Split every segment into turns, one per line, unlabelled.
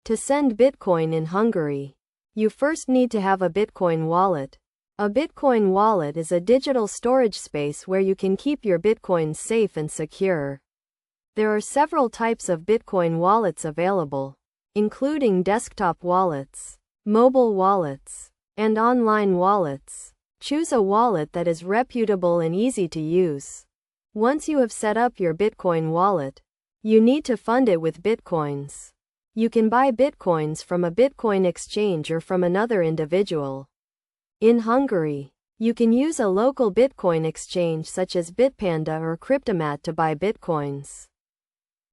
To send Bitcoin in Hungary, you first need to have a Bitcoin wallet. A Bitcoin wallet is a digital storage space where you can keep your Bitcoins safe and secure. There are several types of Bitcoin wallets available, including desktop wallets, mobile wallets, and online wallets. Choose a wallet that is reputable and easy to use. Once you have set up your Bitcoin wallet, you need to fund it with Bitcoins. You can buy Bitcoins from a Bitcoin exchange or from another individual. In Hungary, you can use a local Bitcoin exchange such as Bitpanda or Cryptomat to buy Bitcoins.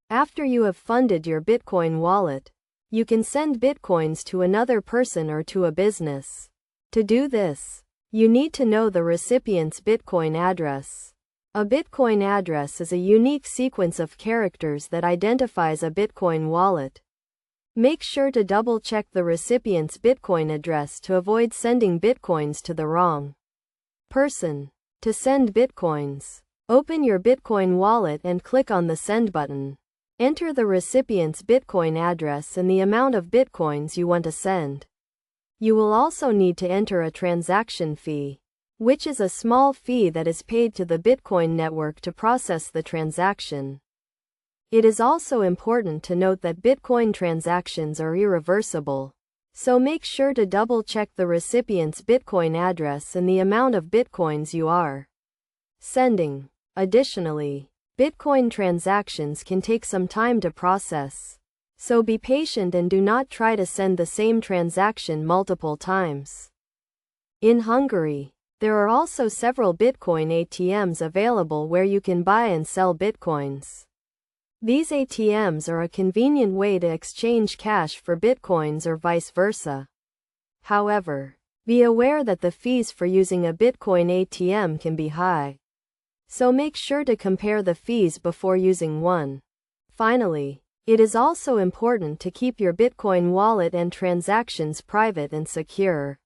After you have funded your Bitcoin wallet, you can send Bitcoins to another person or to a business. To do this, you need to know the recipient's Bitcoin address. A Bitcoin address is a unique sequence of characters that identifies a Bitcoin wallet. Make sure to double-check the recipient's Bitcoin address to avoid sending Bitcoins to the wrong person. To send Bitcoins, open your Bitcoin wallet and click on the Send button. Enter the recipient's Bitcoin address and the amount of Bitcoins you want to send. You will also need to enter a transaction fee, which is a small fee that is paid to the Bitcoin network to process the transaction. It is also important to note that Bitcoin transactions are irreversible, so make sure to double-check the recipient's Bitcoin address and the amount of Bitcoins you are sending. Additionally, Bitcoin transactions can take some time to process, so be patient and do not try to send the same transaction multiple times. In Hungary, there are also several Bitcoin ATMs available where you can buy and sell Bitcoins. These ATMs are a convenient way to exchange cash for Bitcoins or vice versa. However, be aware that the fees for using a Bitcoin ATM can be high, so make sure to compare the fees before using one. Finally, it is also important to keep your Bitcoin wallet and transactions private and secure.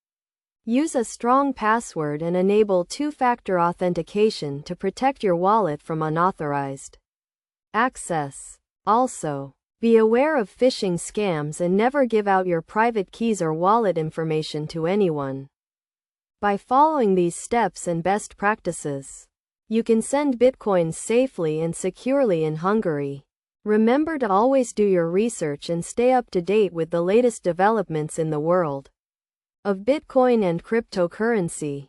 Use a strong password and enable two-factor authentication to protect your wallet from unauthorized access. Also, be aware of phishing scams and never give out your private keys or wallet information to anyone. By following these steps and best practices, you can send Bitcoins safely and securely in Hungary. Remember to always do your research and stay up to date with the latest developments in the world of Bitcoin and cryptocurrency.